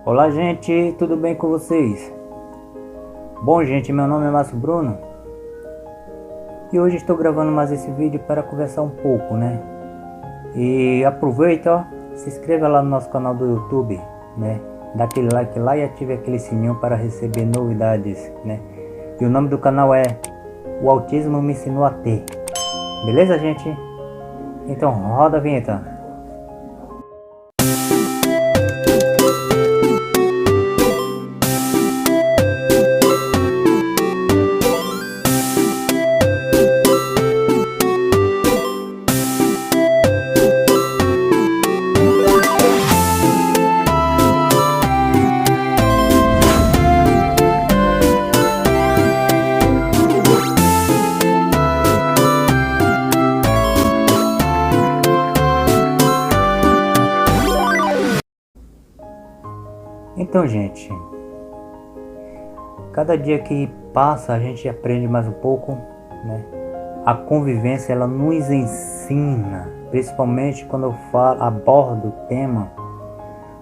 Olá, gente, tudo bem com vocês? Bom, gente, meu nome é Márcio Bruno e hoje estou gravando mais esse vídeo para conversar um pouco, né? E aproveita, ó, se inscreva lá no nosso canal do YouTube, né? Dá aquele like lá e ative aquele sininho para receber novidades, né? E o nome do canal é O Autismo Me Ensinou a Ter. Beleza, gente? Então roda a vinheta. Então, gente, cada dia que passa a gente aprende mais um pouco, né? A convivência ela nos ensina, principalmente quando eu abordo o tema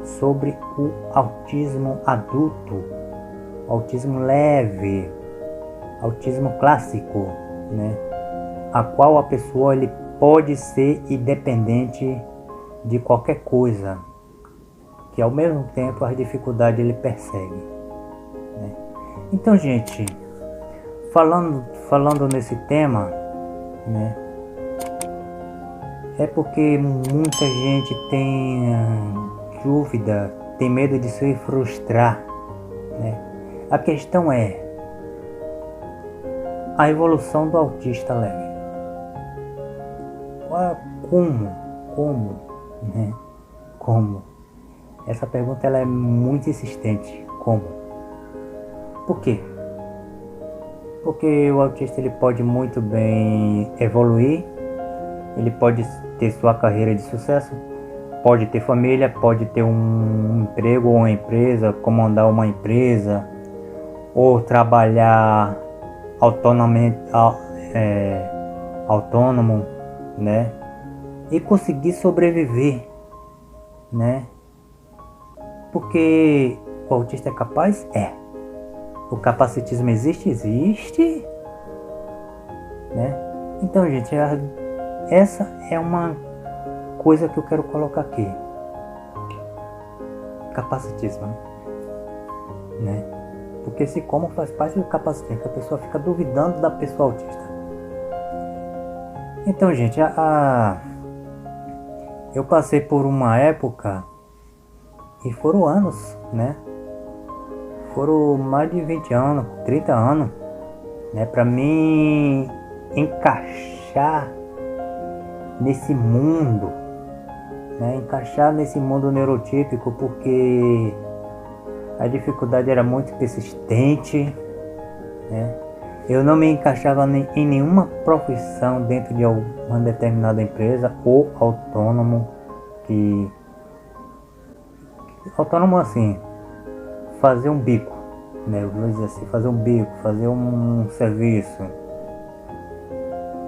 sobre o autismo adulto, autismo leve, autismo clássico, né? A qual a pessoa ele pode ser independente de qualquer coisa, que ao mesmo tempo as dificuldades ele persegue, né? Então, gente, falando nesse tema, né? É porque muita gente tem dúvida, tem medo de se frustrar, né? A questão é a evolução do autista leve. Como, né? Como? Essa pergunta ela é muito insistente. Como? Por quê? Porque o autista ele pode muito bem evoluir, ele pode ter sua carreira de sucesso, pode ter família, pode ter um emprego ou uma empresa, comandar uma empresa, ou trabalhar autonomamente, autônomo, né? E conseguir sobreviver, né? Porque o autista é capaz? É. O capacitismo existe? Existe. Né? Então, gente, essa é uma coisa que eu quero colocar aqui. Capacitismo. Né? Porque se como faz parte do capacitismo, a pessoa fica duvidando da pessoa autista. Então, gente, eu passei por uma época e foram anos, né? Foram mais de 20 anos, 30 anos, né? Pra mim encaixar nesse mundo, né? Encaixar nesse mundo neurotípico, porque a dificuldade era muito persistente, né? Eu não me encaixava em nenhuma profissão dentro de uma determinada empresa ou autônomo autônomo assim, fazer um bico, né? Eu vou dizer assim, fazer um bico, fazer um serviço.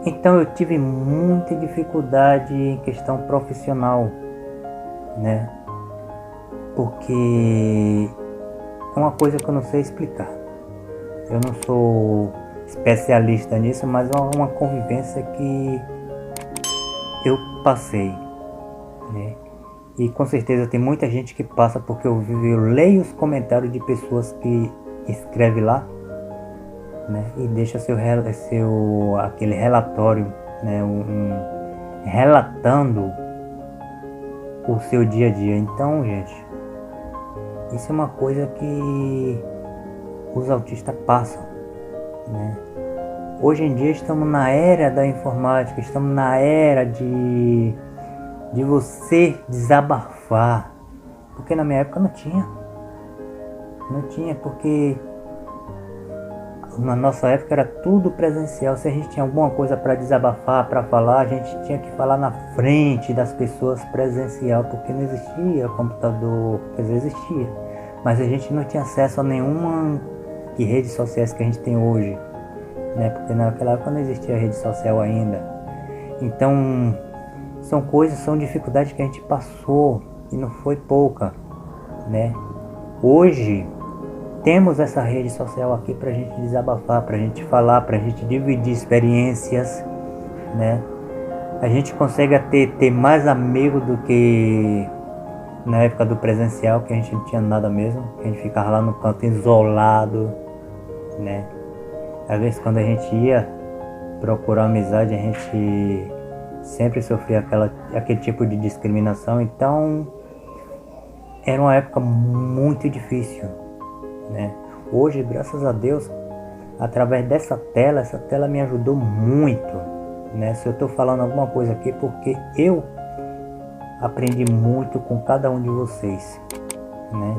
Então eu tive muita dificuldade em questão profissional, né? Porque é uma coisa que eu não sei explicar. Eu não sou especialista nisso, mas é uma convivência que eu passei, né? E com certeza tem muita gente que passa, porque eu leio os comentários de pessoas que escrevem lá, né? E deixa aquele relatório, né? Relatando o seu dia a dia. Então, gente, isso é uma coisa que os autistas passam, né? Hoje em dia estamos na era da informática, estamos na era de você desabafar, porque na minha época não tinha, porque na nossa época era tudo presencial. Se a gente tinha alguma coisa para desabafar, para falar, a gente tinha que falar na frente das pessoas presencial, porque não existia computador, quer dizer, existia, mas a gente não tinha acesso a nenhuma de redes sociais que a gente tem hoje, né? Porque naquela época não existia rede social ainda. Então são dificuldades que a gente passou e não foi pouca, né? Hoje temos essa rede social aqui para a gente desabafar, para a gente falar, para a gente dividir experiências, né? A gente consegue ter mais amigos do que na época do presencial, que a gente não tinha nada mesmo, que a gente ficava lá no canto isolado, né? Às vezes quando a gente ia procurar amizade, a gente sempre sofria aquele tipo de discriminação. Então era uma época muito difícil, né? Hoje, graças a Deus, através dessa tela, essa tela me ajudou muito, né? Se eu estou falando alguma coisa aqui, porque eu aprendi muito com cada um de vocês, né?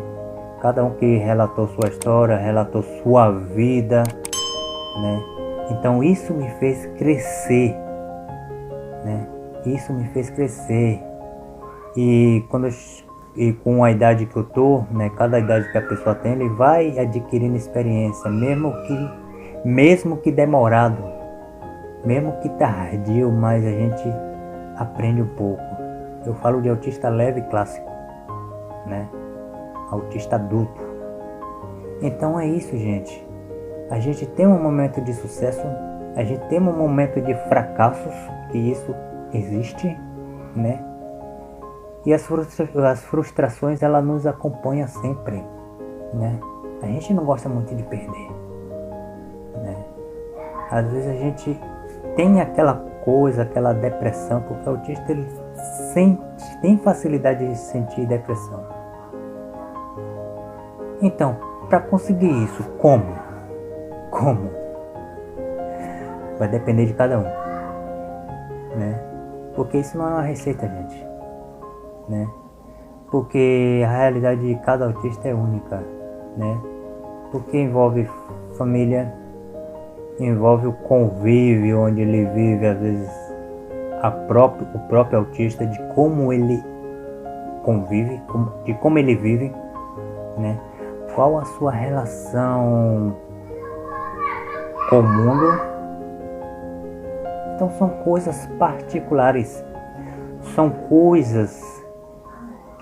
Cada um que relatou sua história, relatou sua vida, né? Então isso me fez crescer, né? Isso me fez crescer. E com a idade que eu tô, né? Cada idade que a pessoa tem, ele vai adquirindo experiência, mesmo que demorado, mesmo que tardio, mas a gente aprende um pouco. Eu falo de autista leve clássico, né? Autista adulto. Então é isso, gente. A gente tem um momento de sucesso, a gente tem um momento de fracassos, que isso existe, né? E as frustrações, ela nos acompanham sempre, né? A gente não gosta muito de perder, né? Às vezes a gente tem aquela coisa, aquela depressão, porque o autista ele tem facilidade de sentir depressão. Então, para conseguir isso, como? Vai depender de cada um, né? Porque isso não é uma receita, gente, né? Porque a realidade de cada autista é única, né? Porque envolve família, envolve o convívio onde ele vive, às vezes o próprio autista, de como ele convive, de como ele vive, né? Qual a sua relação com o mundo. Então são coisas particulares, são coisas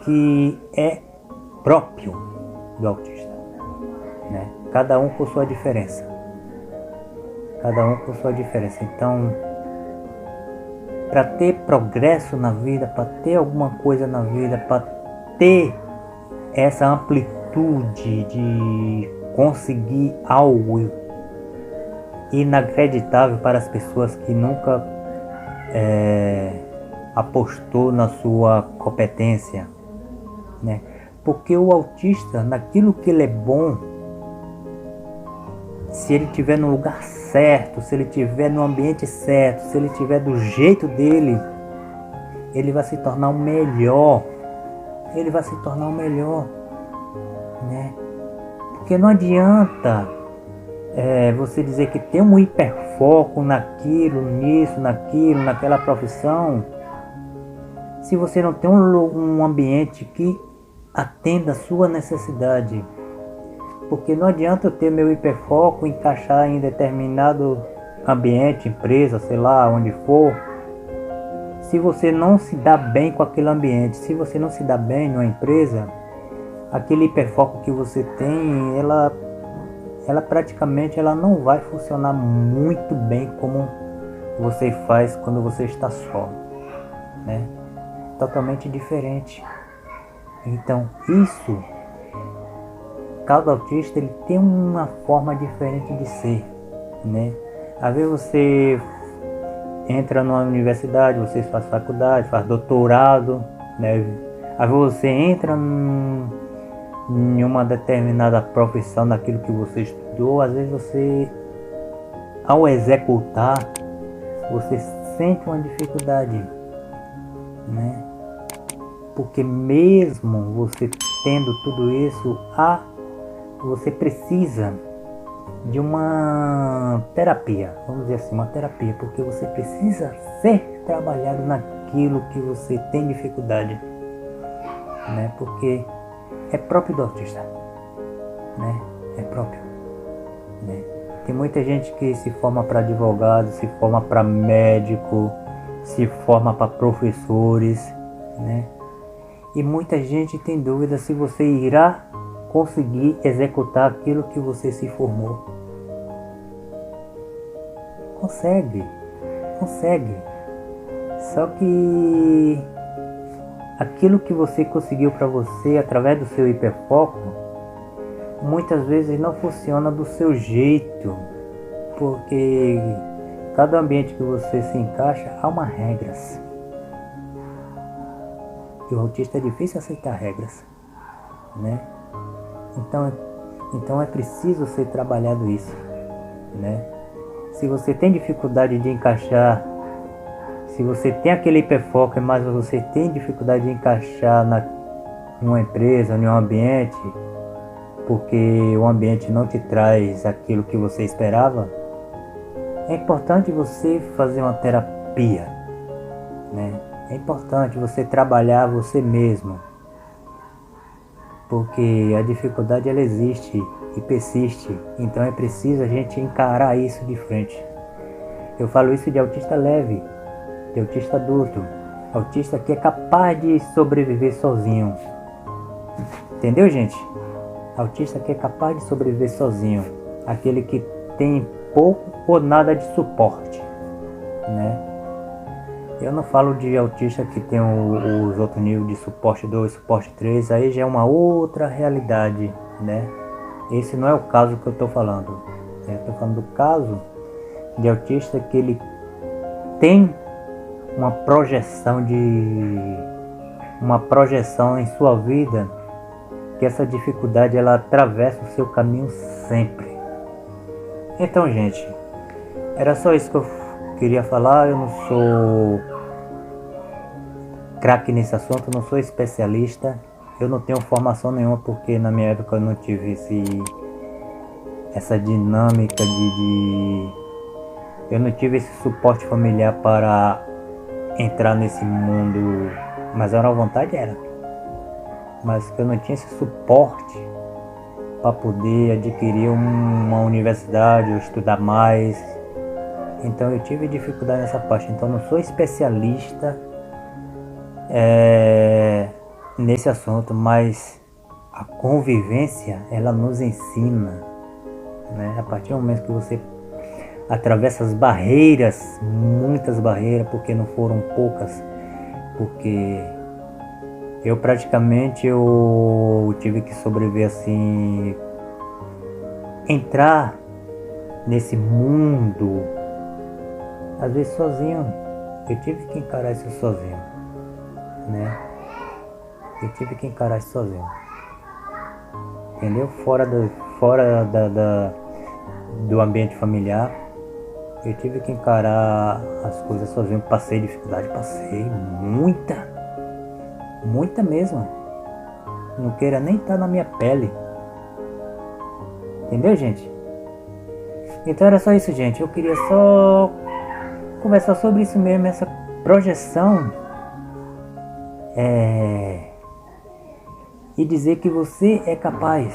que é próprio do autista, né? Cada um com sua diferença. Então, para ter progresso na vida, para ter alguma coisa na vida, para ter essa amplitude de conseguir algo inacreditável para as pessoas que nunca apostou na sua competência, né? Porque o autista, naquilo que ele é bom, se ele estiver no lugar certo, se ele estiver no ambiente certo, se ele estiver do jeito dele, ele vai se tornar o melhor. Né? Porque não adianta você dizer que tem um hiperfoco naquilo, nisso, naquilo, naquela profissão, se você não tem um ambiente que atenda a sua necessidade. Porque não adianta eu ter meu hiperfoco, encaixar em determinado ambiente, empresa, sei lá, onde for, se você não se dá bem com aquele ambiente, se você não se dá bem numa empresa, aquele hiperfoco que você tem, ela praticamente não vai funcionar muito bem como você faz quando você está só, né? Totalmente diferente. Então isso, cada autista ele tem uma forma diferente de ser, né? Às vezes você entra numa universidade, você faz faculdade, faz doutorado, né? Às vezes você entra em uma determinada profissão, naquilo que você estudou, às vezes você, ao executar, você sente uma dificuldade, né? Porque mesmo você tendo tudo isso, você precisa de uma terapia, vamos dizer assim, uma terapia, porque você precisa ser trabalhado naquilo que você tem dificuldade, né? Porque é próprio do autista, né? É próprio, né? Tem muita gente que se forma para advogado, se forma para médico, se forma para professores, né? E muita gente tem dúvida se você irá conseguir executar aquilo que você se formou. Consegue. Só que aquilo que você conseguiu para você através do seu hiperfoco, muitas vezes não funciona do seu jeito, porque cada ambiente que você se encaixa há uma regras. E o autista é difícil aceitar regras, né? Então é preciso ser trabalhado isso, né? Se você tem dificuldade de encaixar, se você tem aquele hiperfoco, mas você tem dificuldade de encaixar numa empresa, em um ambiente, porque o ambiente não te traz aquilo que você esperava, é importante você fazer uma terapia, né? É importante você trabalhar você mesmo, porque a dificuldade ela existe e persiste, então é preciso a gente encarar isso de frente. Eu falo isso de autista leve, de autista adulto, autista que é capaz de sobreviver sozinho. Entendeu, gente? Autista que é capaz de sobreviver sozinho, aquele que tem pouco ou nada de suporte, né? Eu não falo de autista que tem os outros níveis de suporte 2, suporte 3, aí já é uma outra realidade, né? Esse não é o caso que eu estou falando. Eu estou falando do caso de autista que ele tem uma projeção em sua vida, que essa dificuldade ela atravessa o seu caminho sempre. Então, gente, era só isso que eu queria falar. Eu não sou craque nesse assunto, não sou especialista, eu não tenho formação nenhuma, porque na minha época eu não tive essa dinâmica eu não tive esse suporte familiar para entrar nesse mundo, mas era uma vontade, mas eu não tinha esse suporte para poder adquirir uma universidade ou estudar mais. Então eu tive dificuldade nessa parte. Então eu não sou especialista nesse assunto, mas a convivência ela nos ensina, né? A partir do momento que você atravessa as barreiras, muitas barreiras, porque não foram poucas, porque eu praticamente tive que sobreviver assim, entrar nesse mundo, às vezes sozinho. Eu tive que encarar isso sozinho, né? Eu tive que encarar isso sozinho, entendeu? Fora do ambiente familiar, eu tive que encarar as coisas sozinho. Passei dificuldade, muita mesmo. Não queira nem estar na minha pele, entendeu, gente? Então era só isso, gente. Eu queria só conversar sobre isso mesmo, essa projeção, e dizer que você é capaz.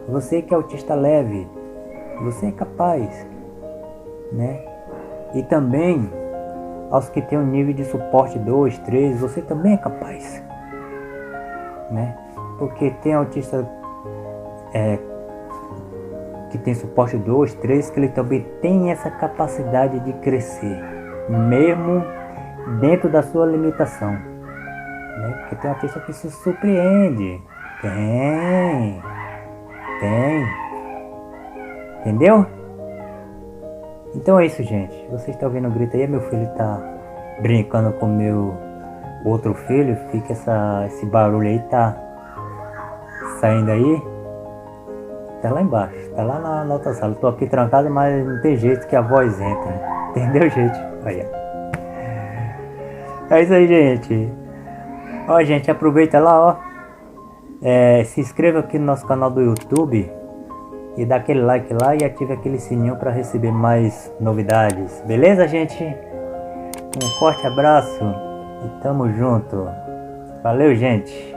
Você que é autista leve, você é capaz, né? E também aos que têm um nível de suporte 2, 3, você também é capaz, né? Porque tem autista que tem suporte 2, 3, que ele também tem essa capacidade de crescer, mesmo dentro da sua limitação, né? Porque tem autista que se surpreende. Tem. Entendeu? Então é isso, gente. Vocês estão ouvindo o grito aí? Meu filho tá brincando com meu outro filho. Fica esse barulho aí, tá saindo aí. Tá lá embaixo, tá lá na outra sala. Tô aqui trancado, mas não tem jeito que a voz entra. Entendeu, gente? Olha. É isso aí, gente. Ó, gente, aproveita lá, ó. Se inscreva aqui no nosso canal do YouTube e dá aquele like lá e ative aquele sininho para receber mais novidades. Beleza, gente? Um forte abraço e tamo junto. Valeu, gente.